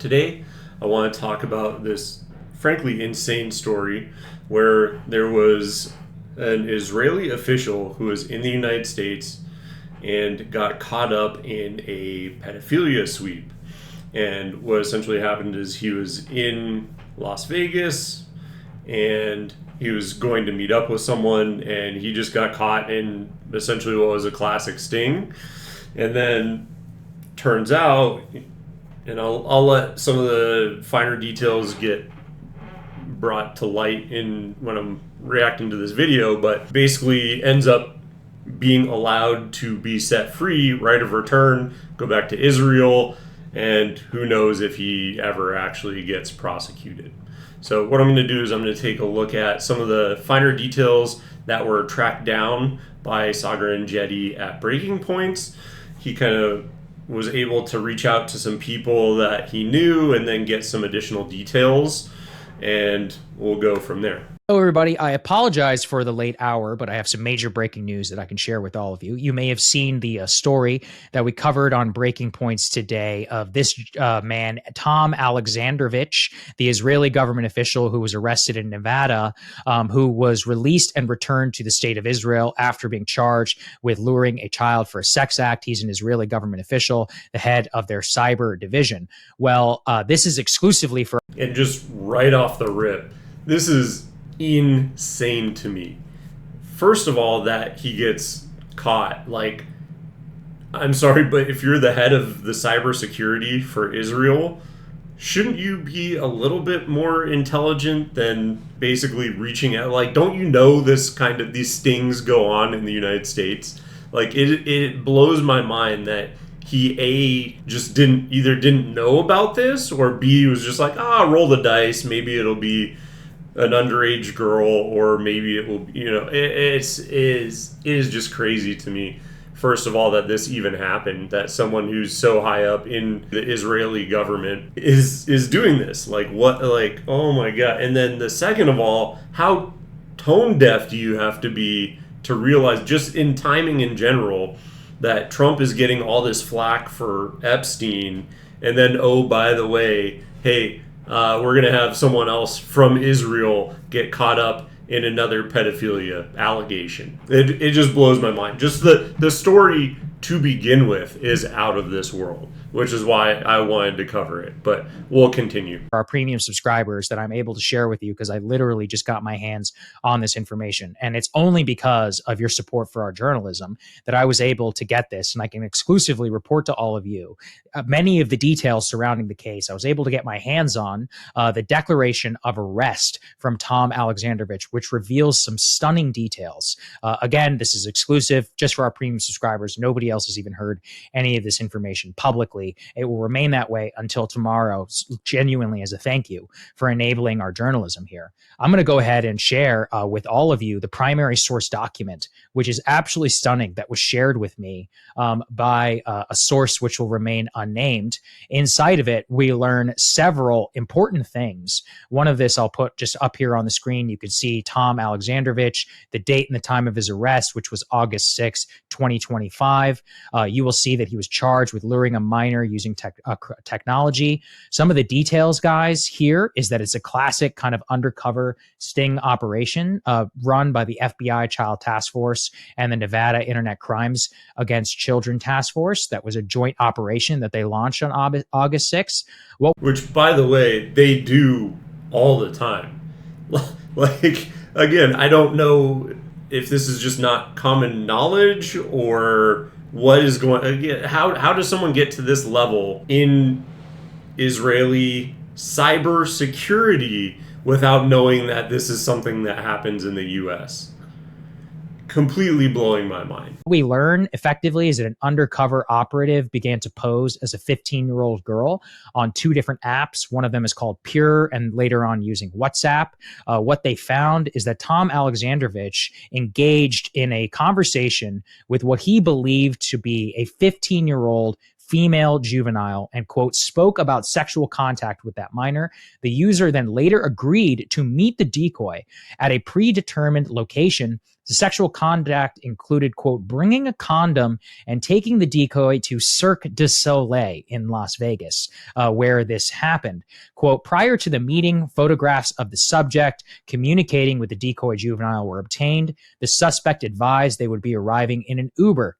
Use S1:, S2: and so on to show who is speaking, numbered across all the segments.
S1: Today, I want to talk about this frankly insane story where there was an Israeli official who was in the United States and got caught up in a pedophilia sweep. And what essentially happened is he was in Las Vegas and he was going to meet up with someone and he just got caught in essentially what was a classic sting. And then turns out, and I'll let some of the finer details get brought to light in when I'm reacting to this video, but basically ends up being allowed to be set free, right of return, go back to Israel, and who knows if he ever actually gets prosecuted. So what I'm going to do is I'm going to take a look at some of the finer details that were tracked down by Saagar Enjeti at Breaking Points. He kind of was able to reach out to some people that he knew and then get some additional details, and we'll go from there.
S2: Hello, everybody. I apologize for the late hour, but I have some major breaking news that I can share with all of you. You may have seen the story that we covered on Breaking Points today of this man, Tom Alexandrovich, the Israeli government official who was arrested in Nevada, who was released and returned to the state of Israel after being charged with luring a child for a sex act. He's an Israeli government official, the head of their cyber division. Well, this is exclusively for...
S1: And just right off the rip, this is insane to me. First of all, that he gets caught. Like, I'm sorry, but if you're the head of the cybersecurity for Israel, shouldn't you be a little bit more intelligent than basically reaching out? Like, don't you know these stings go on in the United States? Like, it blows my mind that he just didn't know about this, or B, was just like, roll the dice, maybe it'll be an underage girl, or maybe it will, it is just crazy to me. First of all, that this even happened, that someone who's so high up in the Israeli government is doing this. Like, what, like, oh my God. And then the second of all, how tone deaf do you have to be to realize, just in timing in general, that Trump is getting all this flack for Epstein, and then, oh, by the way, hey, we're going to have someone else from Israel get caught up in another pedophilia allegation. It just blows my mind. Just the story to begin with is out of this world, which is why I wanted to cover it. But we'll continue.
S2: Our premium subscribers that I'm able to share with you, because I literally just got my hands on this information. And it's only because of your support for our journalism that I was able to get this, and I can exclusively report to all of you many of the details surrounding the case. I was able to get my hands on the declaration of arrest from Tom Alexandrovich, which reveals some stunning details. Again, this is exclusive just for our premium subscribers. Nobody else has even heard any of this information publicly. It will remain that way until tomorrow, genuinely as a thank you for enabling our journalism here. I'm going to go ahead and share with all of you the primary source document, which is absolutely stunning, that was shared with me by a source which will remain unnamed. Inside of it, we learn several important things. One of this I'll put just up here on the screen. You can see Tom Alexandrovich, the date and the time of his arrest, which was August 6, 2025. You will see that he was charged with luring a minor using technology. Some of the details, guys, here is that it's a classic kind of undercover sting operation run by the FBI Child Task Force and the Nevada Internet Crimes Against Children Task Force. That was a joint operation that they launched on August 6th.
S1: Which, by the way, they do all the time. Like, again, I don't know if this is just not common knowledge or what is going. Again, how does someone get to this level in Israeli cybersecurity without knowing that this is something that happens in the U.S.? Completely blowing my mind.
S2: What we learn effectively is that an undercover operative began to pose as a 15-year-old girl on two different apps. One of them is called Pure, and later on using WhatsApp. What they found is that Tom Alexandrovich engaged in a conversation with what he believed to be a 15-year-old female juvenile and, quote, spoke about sexual contact with that minor. The user then later agreed to meet the decoy at a predetermined location. The sexual contact included, quote, bringing a condom and taking the decoy to Cirque du Soleil in Las Vegas, where this happened. Quote, prior to the meeting, photographs of the subject communicating with the decoy juvenile were obtained. The suspect advised they would be arriving in an Uber.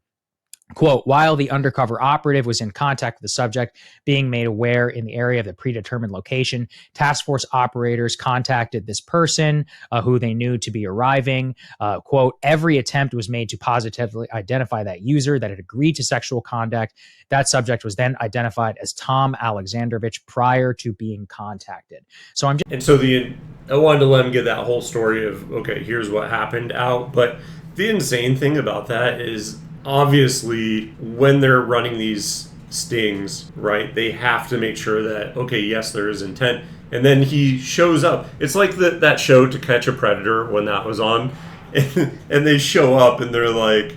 S2: Quote, while the undercover operative was in contact with the subject, being made aware in the area of the predetermined location, task force operators contacted this person who they knew to be arriving. Quote, every attempt was made to positively identify that user that had agreed to sexual contact. That subject was then identified as Tom Alexandrovich prior to being contacted. So I'm just—
S1: And so I wanted to let him get that whole story of, okay, here's what happened out. But the insane thing about that is, obviously, when they're running these stings, right, they have to make sure that, okay, yes, there is intent. And then he shows up. It's like that show To Catch a Predator when that was on. And they show up and they're like,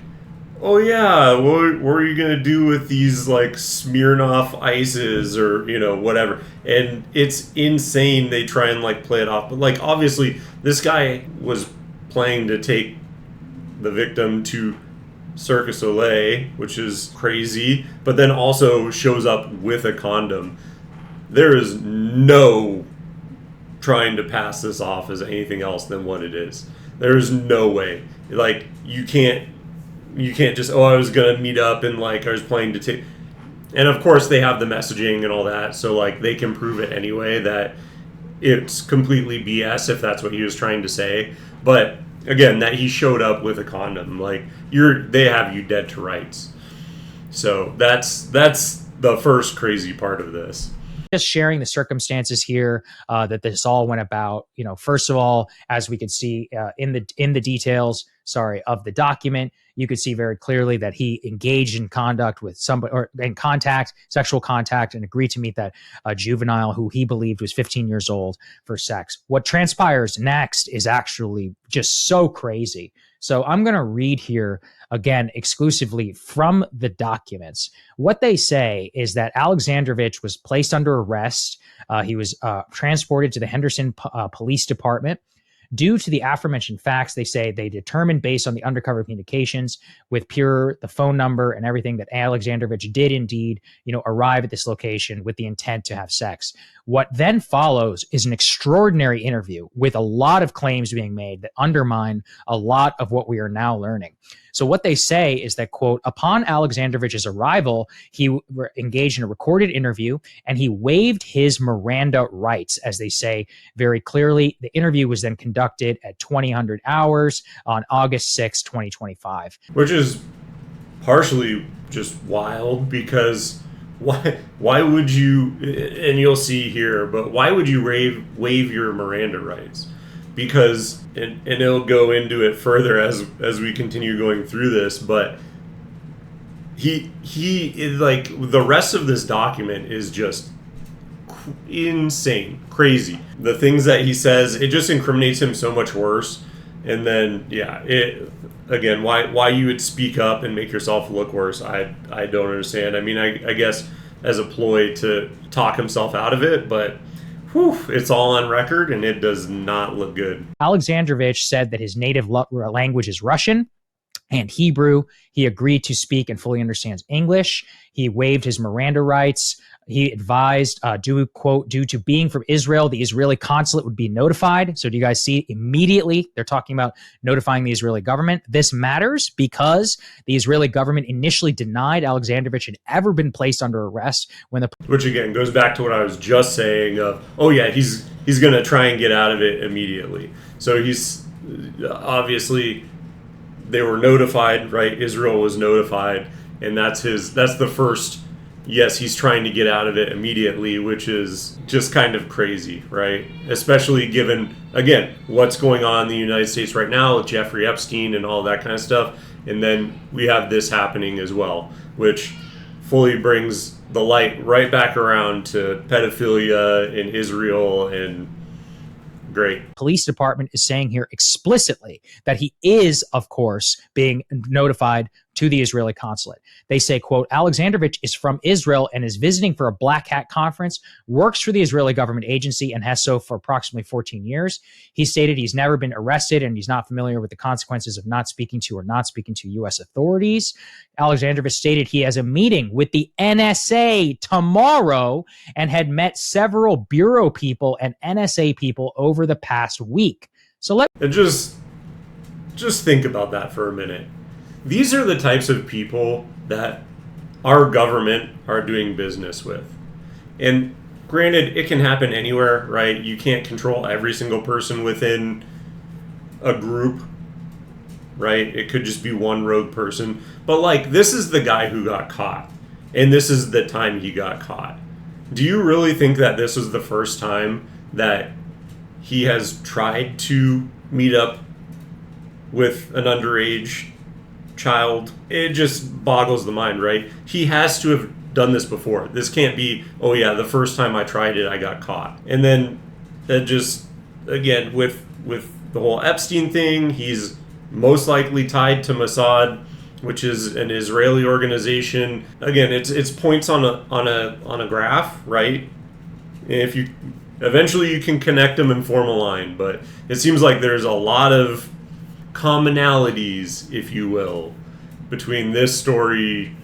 S1: oh, yeah, what are you going to do with these, like, Smirnoff ices or, whatever. And it's insane. They try and, like, play it off. But, like, obviously, this guy was planning to take the victim to Cirque du Soleil, which is crazy, but then also shows up with a condom. There is no trying to pass this off as anything else than what it is. There is no way. Like, you can't just, I was gonna meet up and, like, I was planning to take. And of course they have the messaging and all that, so, like, they can prove it anyway that it's completely BS if that's what he was trying to say. But again, that he showed up with a condom, like, they have you dead to rights. So that's the first crazy part of this.
S2: Just sharing the circumstances here that this all went about. First of all, as we could see in the details, of the document, you could see very clearly that he engaged in conduct with somebody, or in sexual contact, and agreed to meet that juvenile who he believed was 15 years old for sex. What transpires next is actually just so crazy. So I'm going to read here again exclusively from the documents. What they say is that Alexandrovich was placed under arrest. He was transported to the Henderson Police Department. Due to the aforementioned facts, they say they determined based on the undercover communications with the phone number and everything, that Alexandrovich did indeed, arrive at this location with the intent to have sex. What then follows is an extraordinary interview with a lot of claims being made that undermine a lot of what we are now learning. So what they say is that, quote, upon Alexandrovich's arrival, he engaged in a recorded interview and he waived his Miranda rights, as they say very clearly. The interview was then conducted at 2000 hours on August 6, 2025.
S1: Which is partially just wild, because why would you, and you'll see here, but why would you waive your Miranda rights? Because, and it'll go into it further as we continue going through this, but he like, the rest of this document is just insane, crazy. The things that he says, it just incriminates him so much worse. And then, again, why you would speak up and make yourself look worse, I don't understand. I mean, I guess as a ploy to talk himself out of it, but it's all on record, and it does not look good.
S2: Alexandrovich said that his native language is Russian and Hebrew. He agreed to speak and fully understands English. He waived his Miranda rights. He advised, due to being from Israel, the Israeli consulate would be notified. So do you guys see immediately they're talking about notifying the Israeli government? This matters because the Israeli government initially denied Alexandrovich had ever been placed under arrest
S1: which again goes back to what I was just saying of, he's going to try and get out of it immediately. So he's obviously, they were notified, right? Israel was notified, and that's the first. Yes, he's trying to get out of it immediately, which is just kind of crazy, right? Especially given, again, what's going on in the United States right now with Jeffrey Epstein and all that kind of stuff. And then we have this happening as well, which fully brings the light right back around to pedophilia in Israel. And great.
S2: Police department is saying here explicitly that he is, of course, being notified to the Israeli consulate. They say, quote, Alexandrovich is from Israel and is visiting for a Black Hat conference, works for the Israeli government agency, and has so for approximately 14 years. He stated he's never been arrested and he's not familiar with the consequences of not speaking to U.S. authorities. Alexandrovich stated he has a meeting with the NSA tomorrow and had met several bureau people and NSA people over the past week. So
S1: just think about that for a minute. These are the types of people that our government are doing business with. And granted, it can happen anywhere, right? You can't control every single person within a group, right? It could just be one rogue person. But like, this is the guy who got caught. And this is the time he got caught. Do you really think that this was the first time that he has tried to meet up with an underage child? It just boggles the mind, right? He has to have done this before. This can't be, oh yeah, the first time I tried it, I got caught. And then that just, again, with the whole Epstein thing, he's most likely tied to Mossad, which is an Israeli organization. Again, it's points on a graph, right? If you eventually you can connect them and form a line, but it seems like there's a lot of commonalities, if you will, between this story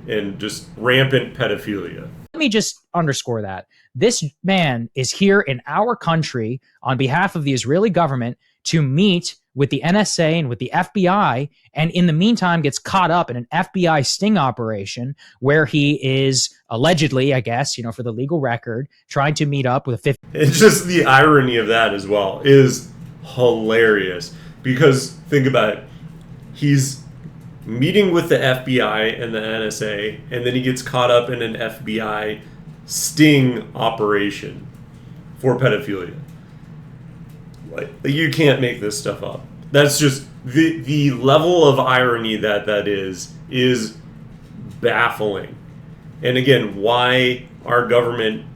S1: and just rampant pedophilia.
S2: Let me just underscore that. This man is here in our country on behalf of the Israeli government to meet with the NSA and with the FBI, and in the meantime gets caught up in an FBI sting operation where he is allegedly, I guess, for the legal record, trying to meet up with a 50.
S1: It's just the irony of that as well is hilarious, because think about it. He's meeting with the FBI and the NSA, and then he gets caught up in an FBI sting operation for pedophilia. Like, you can't make this stuff up. That's just the level of irony that is baffling. And again, why our government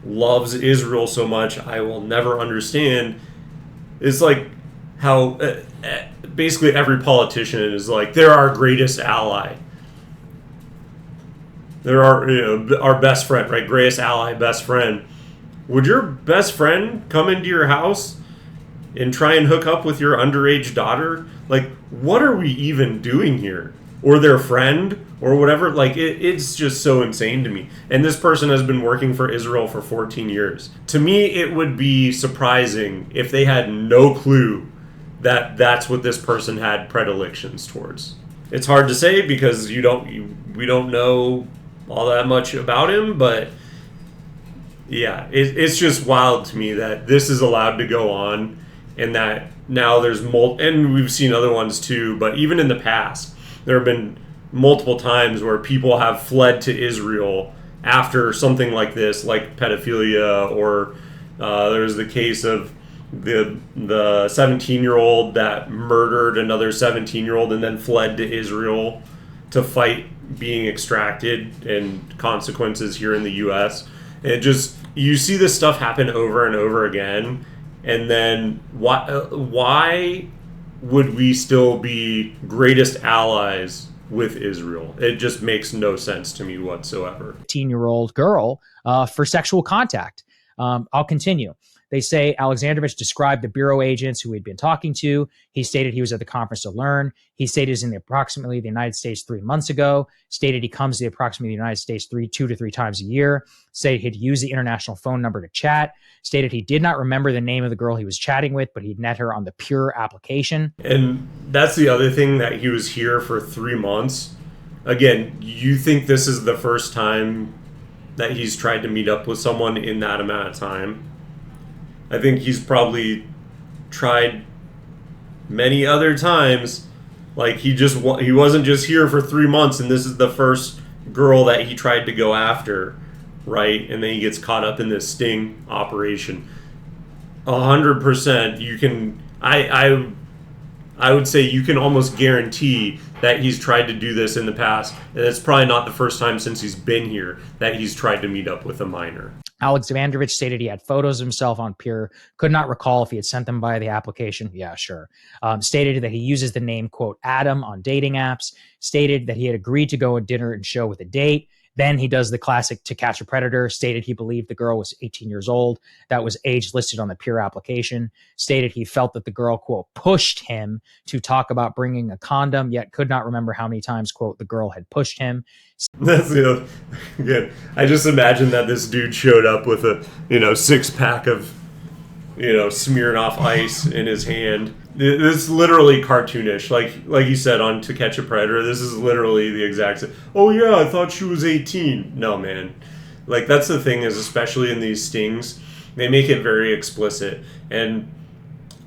S1: loves Israel so much, I will never understand. It's like how basically every politician is like, they're our greatest ally. They're our best friend, right? Greatest ally, best friend. Would your best friend come into your house and try and hook up with your underage daughter? Like, what are we even doing here? Or their friend, or whatever. Like, it's just so insane to me. And this person has been working for Israel for 14 years. To me, it would be surprising if they had no clue that that's what this person had predilections towards. It's hard to say because we don't know all that much about him, but yeah, it's just wild to me that this is allowed to go on, and that now there's and we've seen other ones too, but even in the past, there have been multiple times where people have fled to Israel after something like this, like pedophilia, or there's the case of the 17-year-old that murdered another 17-year-old and then fled to Israel to fight being extracted and consequences here in the U.S. And you see this stuff happen over and over again. And then why would we still be greatest allies with Israel? It just makes no sense to me whatsoever.
S2: 15-year-old girl for sexual contact. I'll continue. They say Alexandrovich described the bureau agents who he'd been talking to. He stated he was at the conference to learn. He stated he's in approximately the United States 3 months ago. Stated he comes to approximately the United States 2 to 3 times a year. Stated he'd used the international phone number to chat. Stated he did not remember the name of the girl he was chatting with, but he'd met her on the Pure application.
S1: And that's the other thing, that he was here for 3 months. Again, you think this is the first time that he's tried to meet up with someone in that amount of time? I think he's probably tried many other times. Like, he wasn't just here for 3 months and this is the first girl that he tried to go after, right? And then he gets caught up in this sting operation. 100%, you can. I would say you can almost guarantee that he's tried to do this in the past, and it's probably not the first time since he's been here that he's tried to meet up with a minor.
S2: Alexandrovich stated he had photos of himself on Pure, could not recall if he had sent them via the application. Yeah, sure. Stated that he uses the name, quote, Adam on dating apps. Stated that he had agreed to go on dinner and show with a date. Then he does the classic To Catch a Predator, stated he believed the girl was 18 years old. That was age listed on the Pure application. Stated he felt that the girl, quote, pushed him to talk about bringing a condom, yet could not remember how many times, quote, the girl had pushed him.
S1: That's again. I just imagine that this dude showed up with a 6-pack of Smirnoff Ice in his hand. This is literally cartoonish, like you said on To Catch a Predator. This is literally the exact same. Oh yeah, I thought she was 18. No, man. Like, that's the thing, is especially in these stings, they make it very explicit. And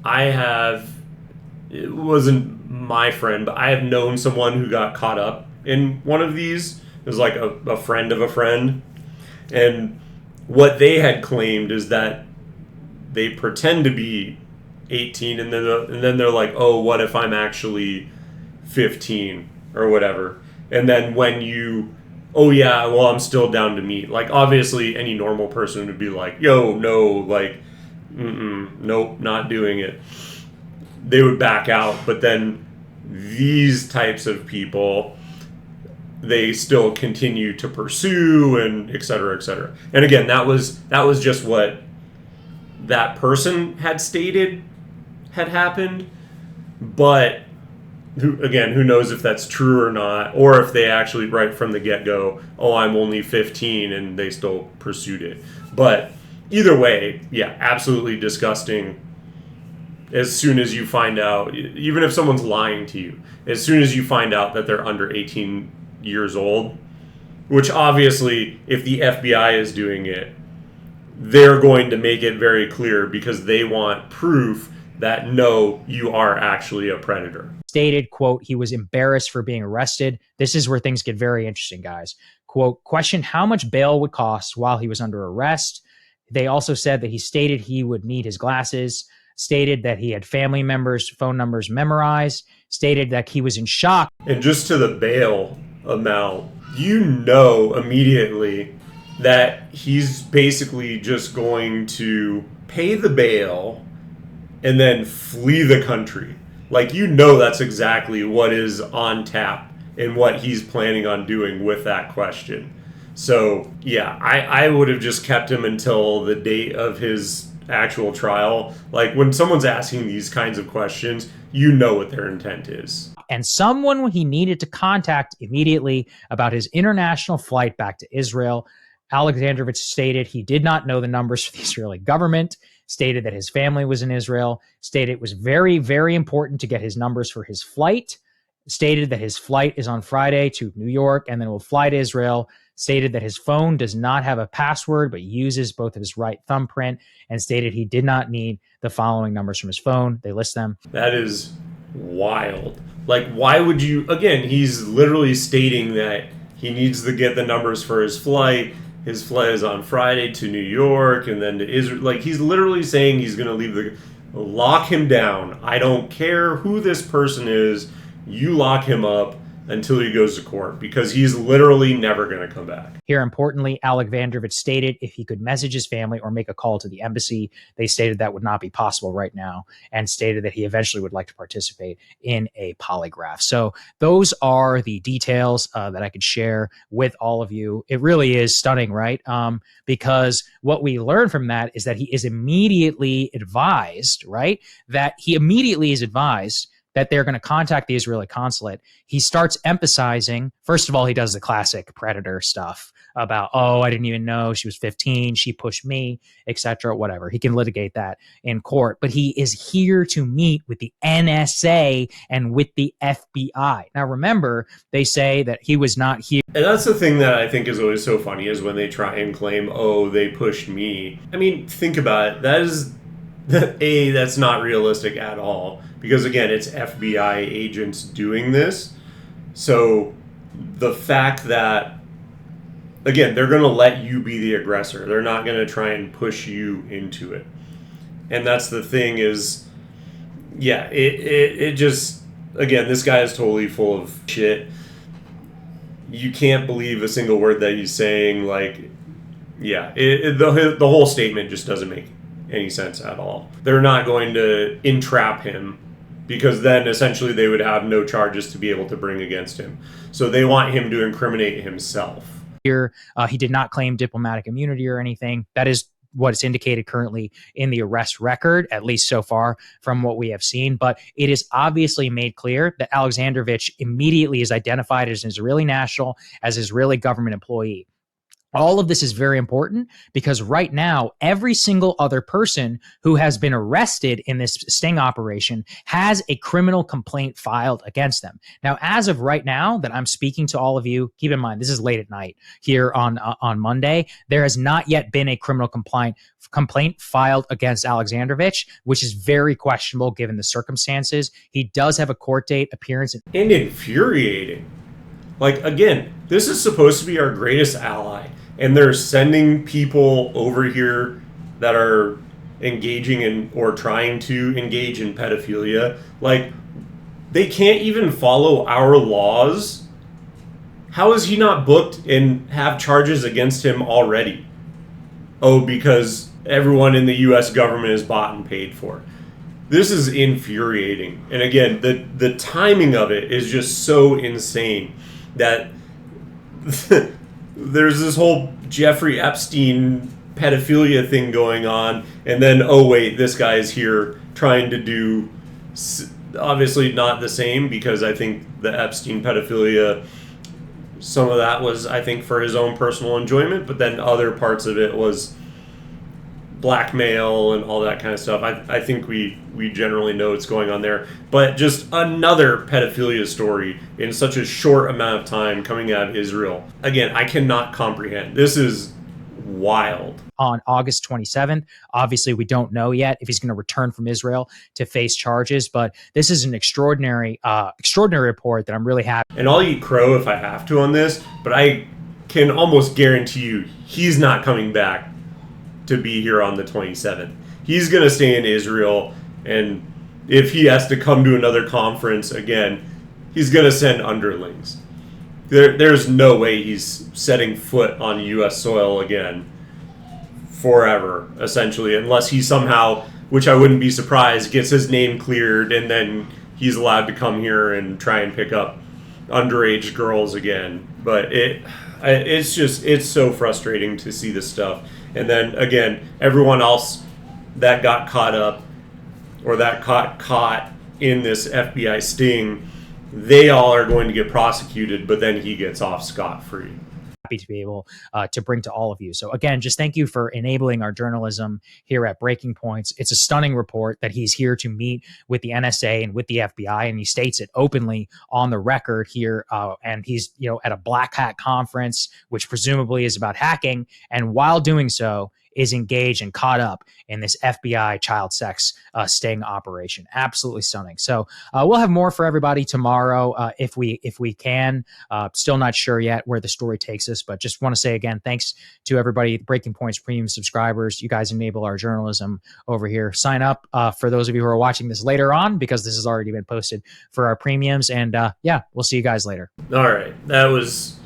S1: it wasn't my friend, but I have known someone who got caught up in one of these. It was like a friend of a friend. And what they had claimed is that they pretend to be 18, and then they're like, oh, what if I'm actually 15 or whatever? And then when oh yeah, well, I'm still down to meet. Like, obviously any normal person would be like, yo, no, like, nope, not doing it. They would back out. But then these types of people, they still continue to pursue, and et cetera, et cetera. And again, that was just what that person had stated had happened. But who knows if that's true or not, or if they actually, right from the get-go, oh, I'm only 15, and they still pursued it. But either way, yeah, absolutely disgusting. As soon as you find out, even if someone's lying to you, as soon as you find out that they're under 18 years old, which obviously, if the FBI is doing it, they're going to make it very clear, because they want proof that, no, you are actually a predator.
S2: Stated, quote, he was embarrassed for being arrested. This is where things get very interesting, guys. Quote, questioned how much bail would cost while he was under arrest. They also said that he stated he would need his glasses, stated that he had family members' phone numbers memorized, stated that he was in shock.
S1: And just to the bail amount, immediately that he's basically just going to pay the bail and then flee the country. Like, that's exactly what is on tap and what he's planning on doing with that question. So, yeah, I would have just kept him until the date of his actual trial. Like, when someone's asking these kinds of questions, what their intent is.
S2: And someone he needed to contact immediately about his international flight back to Israel. Alexandrovich stated he did not know the numbers for the Israeli government, stated that his family was in Israel, stated it was very, very important to get his numbers for his flight, stated that his flight is on Friday to New York and then will fly to Israel, stated that his phone does not have a password but uses both of his right thumbprint, and stated he did not need the following numbers from his phone. They list them.
S1: That is wild. Like, why would you? Again, he's literally stating that he needs to get the numbers for his flight. His flight is on Friday to New York and then to Israel. Like, he's literally saying he's going to leave lock him down. I don't care who this person is. You lock him up until he goes to court, because he's literally never going to come back.
S2: Here, importantly, Alexandrovich stated if he could message his family or make a call to the embassy, they stated that would not be possible right now, and stated that he eventually would like to participate in a polygraph. So those are the details that I could share with all of you. It really is stunning, right? Because what we learn from that is that he is immediately advised, right? That he immediately is advised that they're going to contact the Israeli consulate. He starts emphasizing, first of all, he does the classic predator stuff about, oh, I didn't even know she was 15, she pushed me, etc., whatever. He can litigate that in court, but he is here to meet with the NSA and with the FBI. Now, remember, they say that he was not here.
S1: And that's the thing that I think is always so funny, is when they try and claim, oh, they pushed me. I mean, think about it. That's not realistic at all. Because, again, it's FBI agents doing this. So the fact that, again, they're going to let you be the aggressor. They're not going to try and push you into it. And that's the thing is, yeah, it just, again, this guy is totally full of shit. You can't believe a single word that he's saying. Like, Yeah, the whole statement just doesn't make any sense at all. They're not going to entrap him, because then essentially they would have no charges to be able to bring against him. So they want him to incriminate himself.
S2: Here, he did not claim diplomatic immunity or anything. That is what is indicated currently in the arrest record, at least so far from what we have seen. But it is obviously made clear that Alexandrovich immediately is identified as an Israeli national, as an Israeli government employee. All of this is very important because right now, every single other person who has been arrested in this sting operation has a criminal complaint filed against them. Now, as of right now that I'm speaking to all of you, keep in mind, this is late at night here on Monday. There has not yet been a criminal complaint filed against Alexandrovich, which is very questionable given the circumstances. He does have a court date appearance.
S1: And infuriating. Like, again, this is supposed to be our greatest ally. And they're sending people over here that are engaging in or trying to engage in pedophilia. Like, they can't even follow our laws. How is he not booked and have charges against him already? Oh, because everyone in the U.S. government is bought and paid for. This is infuriating. And again, the timing of it is just so insane that there's this whole Jeffrey Epstein pedophilia thing going on, and then, oh wait, this guy is here trying to do, obviously not the same, because I think the Epstein pedophilia, some of that was, I think, for his own personal enjoyment, but then other parts of it was blackmail and all that kind of stuff. I think we generally know what's going on there. But just another pedophilia story in such a short amount of time coming out of Israel. Again, I cannot comprehend. This is wild.
S2: On August 27th, obviously we don't know yet if he's going to return from Israel to face charges, but this is an extraordinary report that I'm really happy.
S1: And I'll eat crow if I have to on this, but I can almost guarantee you he's not coming back to be here on the 27th. He's going to stay in Israel, and if he has to come to another conference again, he's going to send underlings. There's no way he's setting foot on U.S. soil again forever, essentially, unless he somehow, which I wouldn't be surprised, gets his name cleared, and then he's allowed to come here and try and pick up underage girls again. But it's so frustrating to see this stuff. And then, again, everyone else that got caught up or that got caught in this FBI sting, they all are going to get prosecuted, but then he gets off scot-free.
S2: Happy to be able to bring to all of you. So again, just thank you for enabling our journalism here at Breaking Points. It's a stunning report that he's here to meet with the NSA and with the FBI, and he states it openly on the record here. And he's at a black hat conference, which presumably is about hacking, and while doing so, is engaged and caught up in this FBI child sex sting operation. Absolutely stunning. So we'll have more for everybody tomorrow if we can. Still not sure yet where the story takes us, but just want to say again, thanks to everybody, Breaking Points premium subscribers. You guys enable our journalism over here. Sign up for those of you who are watching this later on, because this has already been posted for our premiums. And yeah, we'll see you guys later.
S1: All right. That was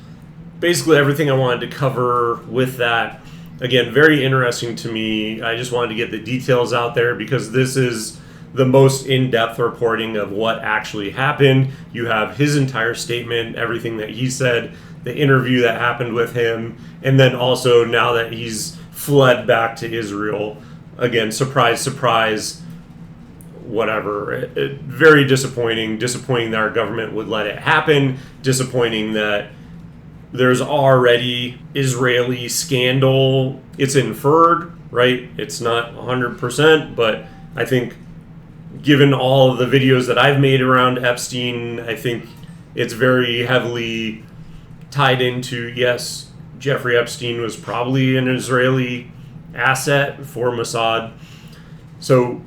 S1: basically everything I wanted to cover with that. Again, very interesting to me. I just wanted to get the details out there because this is the most in-depth reporting of what actually happened. You have his entire statement, everything that he said, the interview that happened with him, and then also now that he's fled back to Israel. Again, surprise, surprise, whatever. Very disappointing. Disappointing that our government would let it happen. Disappointing that there's already Israeli scandal. It's inferred, right? It's not 100%, but I think given all of the videos that I've made around Epstein, I think it's very heavily tied into, yes, Jeffrey Epstein was probably an Israeli asset for Mossad. So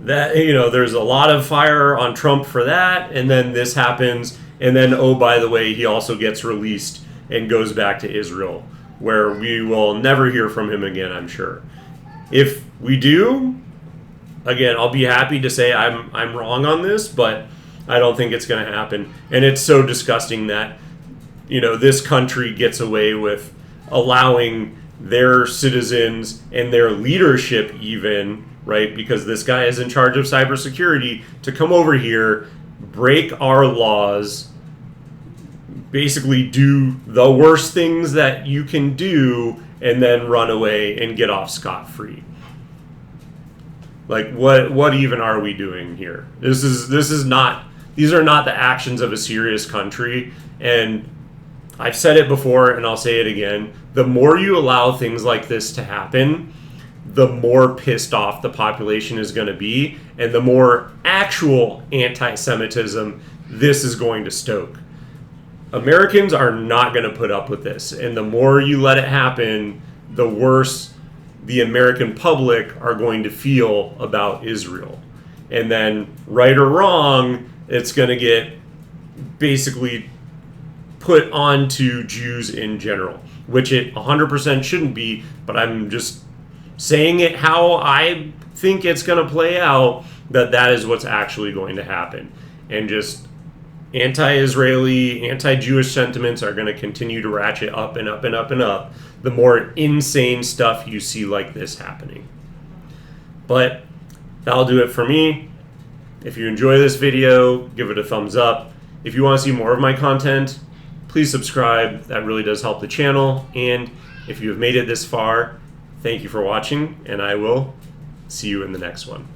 S1: that, there's a lot of fire on Trump for that, and then this happens, and then, oh, by the way, he also gets released and goes back to Israel, where we will never hear from him again, I'm sure. If we do, again, I'll be happy to say I'm wrong on this, but I don't think it's going to happen. And it's so disgusting that, this country gets away with allowing their citizens and their leadership even, right? Because this guy is in charge of cybersecurity, to come over here, break our laws, basically do the worst things that you can do, and then run away and get off scot-free. Like, what even are we doing here? This is not, these are not the actions of a serious country. And I've said it before and I'll say it again. The more you allow things like this to happen, the more pissed off the population is going to be, and the more actual anti-Semitism this is going to stoke. Americans are not going to put up with this, and the more you let it happen, the worse the American public are going to feel about Israel. And then, right or wrong, it's going to get basically put onto Jews in general, which it 100% shouldn't be, but I'm just saying it how I think it's going to play out, that is what's actually going to happen. And just anti-Israeli, anti-Jewish sentiments are going to continue to ratchet up and up and up and up the more insane stuff you see like this happening. But that'll do it for me. If you enjoy this video, give it a thumbs up. If you want to see more of my content, please subscribe. That really does help the channel. And if you have made it this far, thank you for watching, and I will see you in the next one.